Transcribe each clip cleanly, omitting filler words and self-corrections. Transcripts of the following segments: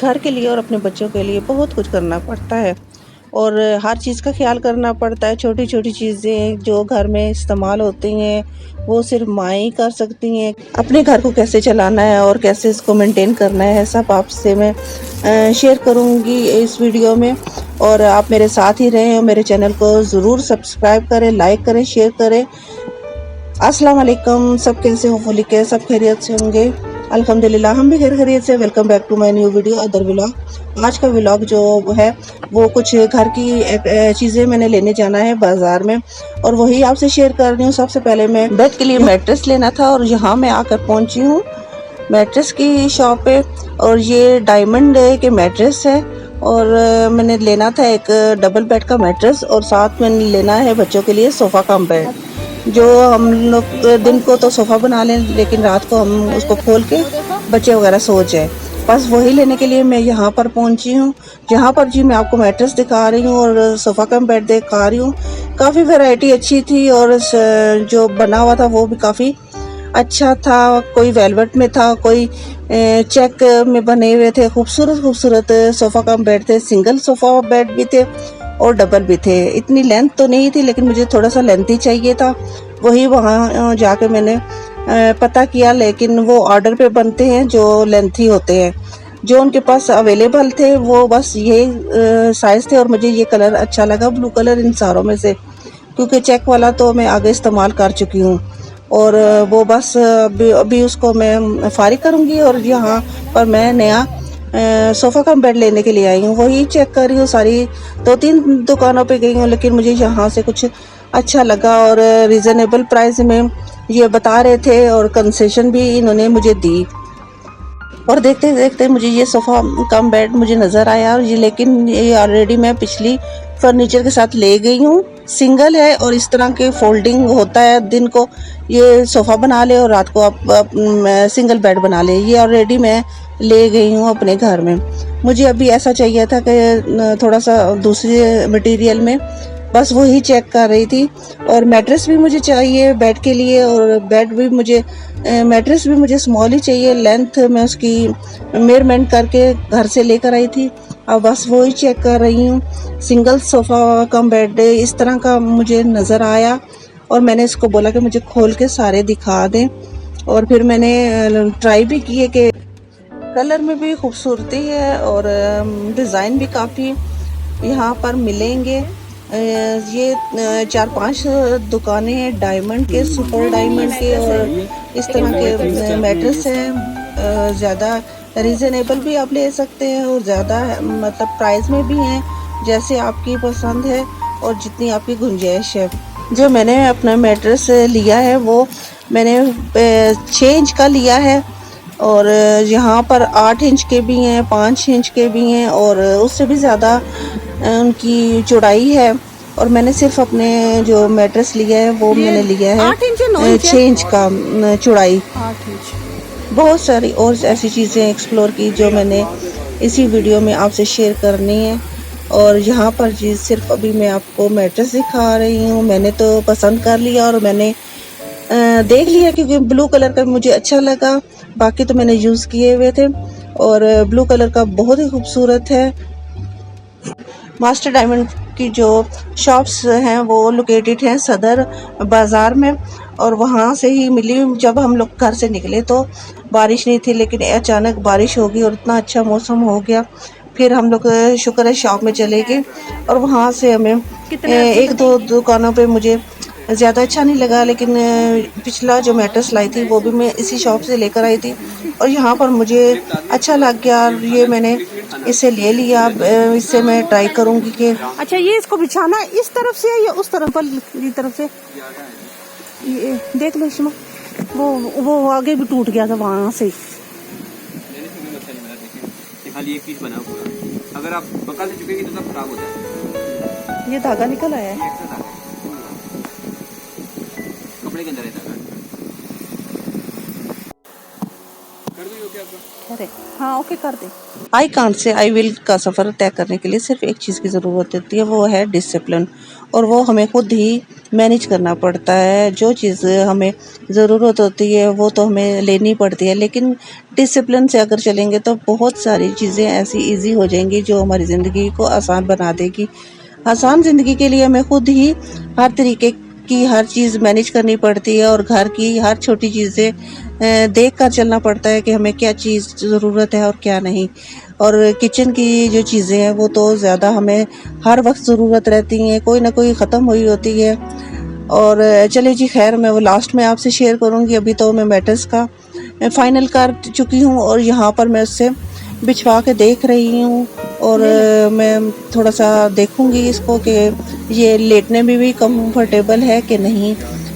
घर के लिए और अपने बच्चों के लिए बहुत कुछ करना पड़ता है और हर चीज़ का ख्याल करना पड़ता है। छोटी छोटी चीज़ें जो घर में इस्तेमाल होती हैं वो सिर्फ माँ ही कर सकती हैं। अपने घर को कैसे चलाना है और कैसे इसको मेंटेन करना है सब आपसे मैं शेयर करूँगी इस वीडियो में। और आप मेरे साथ ही रहें और मेरे चैनल को ज़रूर सब्सक्राइब करें, लाइक करें, शेयर करें। अस्सलाम वालेकुम, सब कैसे हो? होली के सब खैरियत से होंगे? अल्हम्दुलिल्लाह हम भी खैरियत से। Welcome back to my new video other vlog. आज का व्लॉग जो है वो कुछ घर की चीज़ें मैंने लेने जाना है बाज़ार में और वही आपसे शेयर कर रही हूँ। सबसे पहले मैं बेड के लिए मैट्रेस लेना था और यहाँ मैं आकर पहुँची हूँ मैट्रेस की शॉप पे। और ये डायमंड के मैट्रेस है और मैंने लेना था एक डबल बेड का मैट्रेस और साथ में लेना है बच्चों के लिए सोफ़ा कम बेड। जो हम लोग दिन को तो सोफ़ा बना लें लेकिन रात को हम उसको खोल के बच्चे वगैरह सो जाए। बस वही लेने के लिए मैं यहाँ पर पहुँची हूँ जहाँ पर जी मैं आपको मैट्रेस दिखा रही हूँ और सोफ़ा कम बेड दिखा रही हूँ। काफ़ी वैरायटी अच्छी थी और जो बना हुआ था वो भी काफ़ी अच्छा था। कोई वेलवेट में था, कोई चेक में बने हुए थे। खूबसूरत खूबसूरत सोफ़ा कम बेड थे। सिंगल सोफ़ा बेड भी थे और डबल भी थे। इतनी लेंथ तो नहीं थी लेकिन मुझे थोड़ा सा लेंथी चाहिए था। वही वहाँ जाके मैंने पता किया लेकिन वो ऑर्डर पे बनते हैं जो लेंथी होते हैं। जो उनके पास अवेलेबल थे वो बस ये साइज़ थे और मुझे ये कलर अच्छा लगा, ब्लू कलर इन सारों में से, क्योंकि चेक वाला तो मैं आगे इस्तेमाल कर चुकी हूँ और वो बस अभी उसको मैं फारिग करूँगी और यहाँ पर मैं नया सोफ़ा कम बेड लेने के लिए आई हूँ। वही चेक कर रही हूँ, सारी 2-3 दुकानों पे गई हूँ लेकिन मुझे यहाँ से कुछ अच्छा लगा और रीज़नेबल प्राइस में ये बता रहे थे और कंसेशन भी इन्होंने मुझे दी। और देखते देखते मुझे ये सोफ़ा कम बेड मुझे नज़र आया और लेकिन ये ऑलरेडी मैं पिछली फर्नीचर के साथ ले गई हूँ। सिंगल है और इस तरह के फोल्डिंग होता है, दिन को ये सोफ़ा बना ले और रात को आप सिंगल बेड बना ले। ये ऑलरेडी मैं ले गई हूँ अपने घर में। मुझे अभी ऐसा चाहिए था कि थोड़ा सा दूसरे मटेरियल में, बस वही चेक कर रही थी। और मैट्रेस भी मुझे चाहिए बेड के लिए और बेड भी मुझे मैट्रेस भी मुझे स्मॉल ही चाहिए। लेंथ मैं उसकी मेजरमेंट करके घर से लेकर आई थी। अब बस वही चेक कर रही हूँ। सिंगल सोफ़ा कम बेड इस तरह का मुझे नज़र आया और मैंने इसको बोला कि मुझे खोल के सारे दिखा दें और फिर मैंने ट्राई भी किए कि कलर में भी खूबसूरती है और डिज़ाइन भी काफ़ी यहाँ पर मिलेंगे। ये 4-5 दुकानें हैं डायमंड के, सुपर डायमंड के और इस तरह के मैट्रेस हैं। ज़्यादा रीज़नेबल भी आप ले सकते हैं और ज़्यादा मतलब प्राइस में भी हैं, जैसे आपकी पसंद है और जितनी आपकी गुंजाइश है। जो मैंने अपना मैट्रेस लिया है वो मैंने 6 इंच का लिया है और यहाँ पर 8 इंच के भी हैं, 5 इंच के भी हैं और उससे भी ज़्यादा उनकी चौड़ाई है। और मैंने सिर्फ अपने जो मैट्रेस लिया है वो मैंने लिया है 6 इंच का चौड़ाई। 8 इंच। बहुत सारी और ऐसी चीज़ें एक्सप्लोर की जो मैंने इसी वीडियो में आपसे शेयर करनी है। और यहाँ पर जी सिर्फ अभी मैं आपको मैट्रेस दिखा रही हूँ। मैंने तो पसंद कर लिया और मैंने देख लिया क्योंकि ब्लू कलर का मुझे अच्छा लगा। बाकी तो मैंने यूज़ किए हुए थे और ब्लू कलर का बहुत ही खूबसूरत है। मास्टर डायमंड की जो शॉप्स हैं वो लोकेटेड हैं सदर बाज़ार में और वहाँ से ही मिली। जब हम लोग घर से निकले तो बारिश नहीं थी लेकिन अचानक बारिश हो गई और इतना अच्छा मौसम हो गया। फिर हम लोग शुक्र है शॉप में चले गए और वहाँ से हमें 1-2 दुकानों पे मुझे ज़्यादा अच्छा नहीं लगा लेकिन पिछला जो मैट्रेस लाई थी वो भी मैं इसी शॉप से लेकर आई थी और यहाँ पर मुझे अच्छा लग गया और ये मैंने इसे ले लिया। इससे मैं ट्राई करूँगी कि अच्छा ये इसको बिछाना है इस तरफ से या उस तरफ की तरफ से? ये देख लो शिमा, वो आगे भी टूट गया था वहाँ से। खाली एक पीस बना पूरा, अगर आप पका से चुकेगी तो सब खराब हो जाएगा। ये धागा निकल आया है, कपड़े के अंदर है धागा। कर दो क्या आपका? कह रहे हाँ ओके कर दे। I can't say I will का सफ़र तय करने के लिए सिर्फ एक चीज़ की ज़रूरत होती है, वो है डिसिप्लिन। और वो हमें खुद ही मैनेज करना पड़ता है। जो चीज़ हमें ज़रूरत होती है वो तो हमें लेनी पड़ती है, लेकिन डिसिप्लिन से अगर चलेंगे तो बहुत सारी चीज़ें ऐसी इजी हो जाएंगी जो हमारी ज़िंदगी को आसान बना देगी। आसान ज़िंदगी के लिए हमें खुद ही हर तरीके की हर चीज़ मैनेज करनी पड़ती है और घर की हर छोटी चीज़ें देख कर चलना पड़ता है कि हमें क्या चीज़ ज़रूरत है और क्या नहीं। और किचन की जो चीज़ें हैं वो तो ज़्यादा हमें हर वक्त ज़रूरत रहती हैं, कोई ना कोई ख़त्म हुई होती है। और चलिए जी खैर, मैं वो लास्ट में आपसे शेयर करूँगी। अभी तो मैं मैटर्स का फाइनल कर चुकी हूँ और यहाँ पर मैं उससे बिछवा के देख रही हूँ। और मैं थोड़ा सा देखूँगी इसको कि ये लेटने में भी कंफर्टेबल है कि नहीं।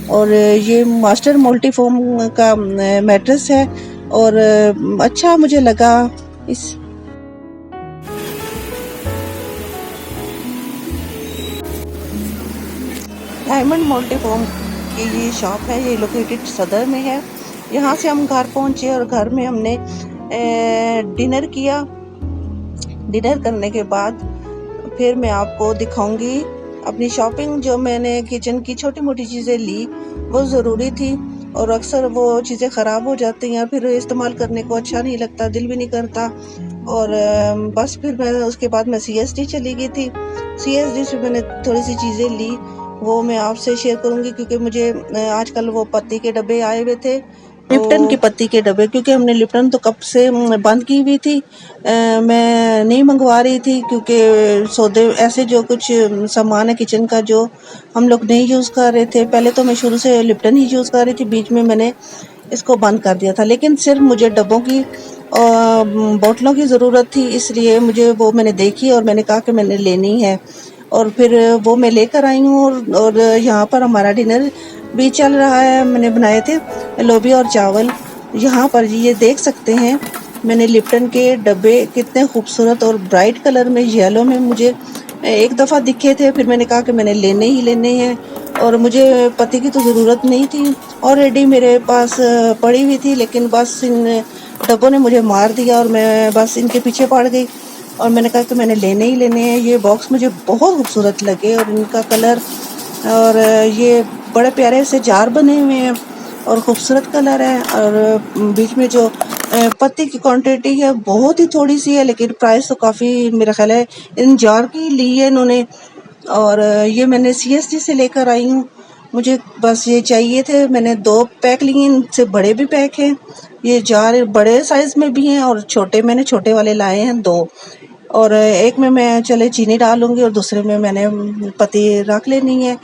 और ये मास्टर मल्टीफॉर्म का मैट्रेस है और अच्छा मुझे लगा। इस डायमंड मल्टीफॉर्म की ये शॉप है, ये लोकेटेड सदर में है। यहाँ से हम घर पहुँचे और घर में हमने डिनर किया। डिनर करने के बाद फिर मैं आपको दिखाऊंगी अपनी शॉपिंग। जो मैंने किचन की छोटी मोटी चीज़ें ली वो ज़रूरी थी और अक्सर वो चीज़ें ख़राब हो जाती हैं, फिर इस्तेमाल करने को अच्छा नहीं लगता, दिल भी नहीं करता। और बस फिर मैं उसके बाद मैं CSD चली गई थी। CSD से मैंने थोड़ी सी चीज़ें ली, वो मैं आपसे शेयर करूंगी क्योंकि मुझे आजकल वो पत्ती के डब्बे आए हुए थे, लिप्टन की पत्ती के डब्बे, क्योंकि हमने लिप्टन तो कब से बंद की हुई थी। मैं नहीं मंगवा रही थी क्योंकि सौदे ऐसे जो कुछ सामान है किचन का जो हम लोग नहीं यूज़ कर रहे थे। पहले तो मैं शुरू से लिप्टन ही यूज़ कर रही थी, बीच में मैंने इसको बंद कर दिया था, लेकिन सिर्फ मुझे डब्बों की बोतलों की ज़रूरत थी, इसलिए मुझे वो मैंने देखी और मैंने कहा कि मैंने लेनी है। और फिर वो मैं लेकर आई हूँ और यहाँ पर हमारा डिनर भी चल रहा है। मैंने बनाए थे लोबिया और चावल। यहाँ पर ये देख सकते हैं मैंने लिप्टन के डब्बे कितने खूबसूरत और ब्राइट कलर में, येलो में मुझे एक दफ़ा दिखे थे, फिर मैंने कहा कि मैंने लेने ही लेने हैं। और मुझे पत्ती की तो ज़रूरत नहीं थी, ऑलरेडी मेरे पास पड़ी हुई थी, लेकिन बस इन डब्बों ने मुझे मार दिया और मैं बस इनके पीछे पड़ गई और मैंने कहा कि मैंने लेने ही लेने हैं। ये बॉक्स मुझे बहुत खूबसूरत लगे और इनका कलर, और ये बड़े प्यारे से जार बने हुए हैं और खूबसूरत कलर है। और बीच में जो पत्ती की क्वांटिटी है बहुत ही थोड़ी सी है, लेकिन प्राइस तो काफ़ी मेरा ख्याल है इन जार की ली है इन्होंने। और ये मैंने CSD से लेकर आई हूँ, मुझे बस ये चाहिए थे। मैंने 2 पैक लिए, इनसे बड़े भी पैक हैं। ये जार बड़े साइज़ में भी हैं और छोटे मैंने छोटे वाले लाए हैं 2। और एक में मैं चले चीनी डालूंगी और दूसरे में मैंने पत्ती रख लेनी है।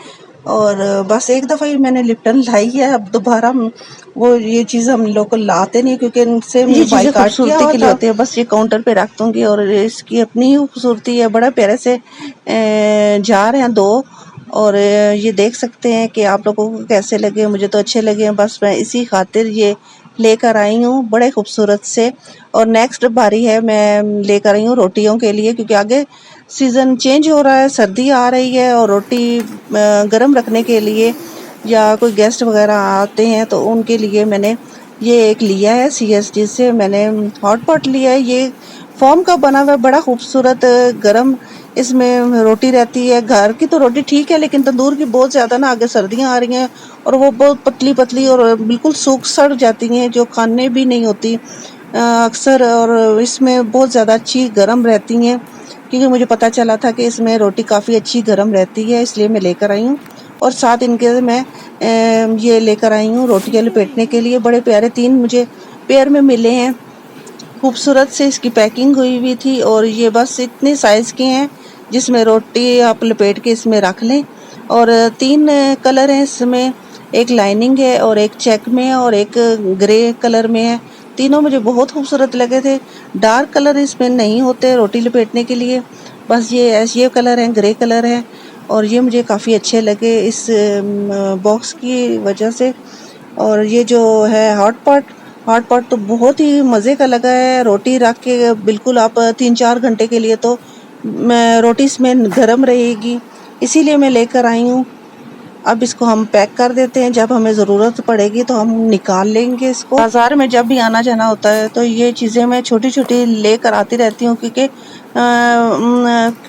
और बस एक दफ़ा ही मैंने लिप्टन लाई है, अब दोबारा वो ये चीज़ हम लोग को लाते नहीं क्योंकि इनसे बाइक खूबसूरती के लिए होती है। बस ये काउंटर पे रख दूंगी और इसकी अपनी ही खूबसूरती है। बड़ा प्यारे से जार हैं 2 और ये देख सकते हैं कि आप लोगों को कैसे लगे। मुझे तो अच्छे लगे हैं, बस मैं इसी खातिर ये लेकर आई हूँ बड़े खूबसूरत से। और नेक्स्ट बारी है मैं लेकर आई हूँ रोटियों के लिए, क्योंकि आगे सीज़न चेंज हो रहा है, सर्दी आ रही है और रोटी गर्म रखने के लिए या कोई गेस्ट वगैरह आते हैं तो उनके लिए मैंने ये एक लिया है। CSD से मैंने हॉट पॉट लिया है, ये फोम का बना हुआ है, बड़ा खूबसूरत गर्म इसमें रोटी रहती है। घर की तो रोटी ठीक है, लेकिन तंदूर की बहुत ज़्यादा ना, आगे सर्दियाँ आ रही हैं और वो बहुत पतली पतली और बिल्कुल सूख सड़ जाती हैं, जो खाने भी नहीं होती अक्सर। और इसमें बहुत ज़्यादा अच्छी गर्म रहती हैं, क्योंकि मुझे पता चला था कि इसमें रोटी काफ़ी अच्छी गर्म रहती है, इसलिए मैं लेकर आई हूँ। और साथ इनके मैं ये लेकर आई हूँ रोटियाँ लपेटने के लिए। बड़े प्यारे 3 मुझे पेयर में मिले हैं, खूबसूरत से इसकी पैकिंग हुई हुई थी। और ये बस इतने साइज़ के हैं जिसमें रोटी आप लपेट के इसमें रख लें। और 3 कलर हैं इसमें, एक लाइनिंग है और एक चेक में है और एक ग्रे कलर में है। तीनों मुझे बहुत खूबसूरत लगे थे। डार्क कलर इसमें नहीं होते रोटी लपेटने के लिए, बस ये कलर हैं, ग्रे कलर है। और ये मुझे काफ़ी अच्छे लगे इस बॉक्स की वजह से। और ये जो है हॉट पॉट तो बहुत ही मज़े का लगा है। रोटी रख के बिल्कुल आप 3-4 घंटे के लिए तो रोटी इसमें गर्म रहेगी, इसीलिए मैं लेकर आई हूँ। अब इसको हम पैक कर देते हैं, जब हमें ज़रूरत पड़ेगी तो हम निकाल लेंगे इसको। बाज़ार में जब भी आना जाना होता है तो ये चीज़ें मैं छोटी छोटी लेकर आती रहती हूँ, क्योंकि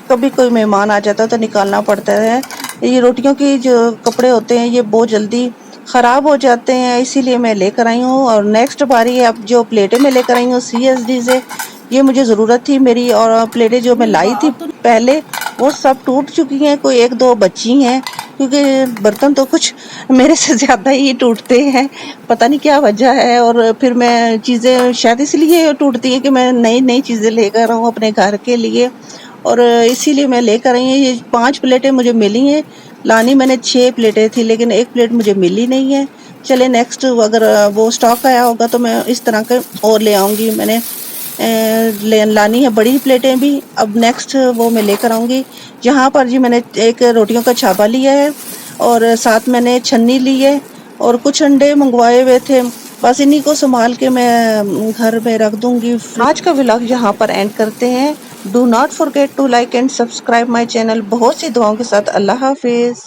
कभी कोई मेहमान आ जाता है तो निकालना पड़ता है। ये रोटियों की जो कपड़े होते हैं ये बहुत जल्दी ख़राब हो जाते हैं, इसीलिए मैं लेकर आई हूँ। और नेक्स्ट बारी अब जो प्लेटें मैं लेकर आई हूँ CSD से, ये मुझे ज़रूरत थी मेरी, और प्लेटें जो मैं लाई थी पहले वो सब टूट चुकी हैं, कोई एक दो बची हैं, क्योंकि बर्तन तो कुछ मेरे से ज़्यादा ही टूटते हैं, पता नहीं क्या वजह है। और फिर मैं चीज़ें शायद इसलिए टूटती हैं कि मैं नई नई चीज़ें लेकर आऊँ अपने घर के लिए, और इसीलिए मैं लेकर आई हूँ। ये 5 प्लेटें मुझे मिली हैं, लानी मैंने 6 प्लेटें थी, लेकिन एक प्लेट मुझे मिली नहीं है। चले नेक्स्ट अगर वो स्टॉक आया होगा तो मैं इस तरह के और ले आऊँगी। मैंने लानी है बड़ी प्लेटें भी, अब नेक्स्ट वो मैं लेकर आऊँगी। यहाँ पर जी मैंने एक रोटियों का छापा लिया है, और साथ मैंने छन्नी ली है, और कुछ अंडे मंगवाए हुए थे, बस इन्हीं को संभाल के मैं घर में रख दूँगी। आज का व्लॉग यहाँ पर एंड करते हैं। Do not forget to like and subscribe my channel. बहुत सी दुआओं के साथ अल्लाह हाफिज़।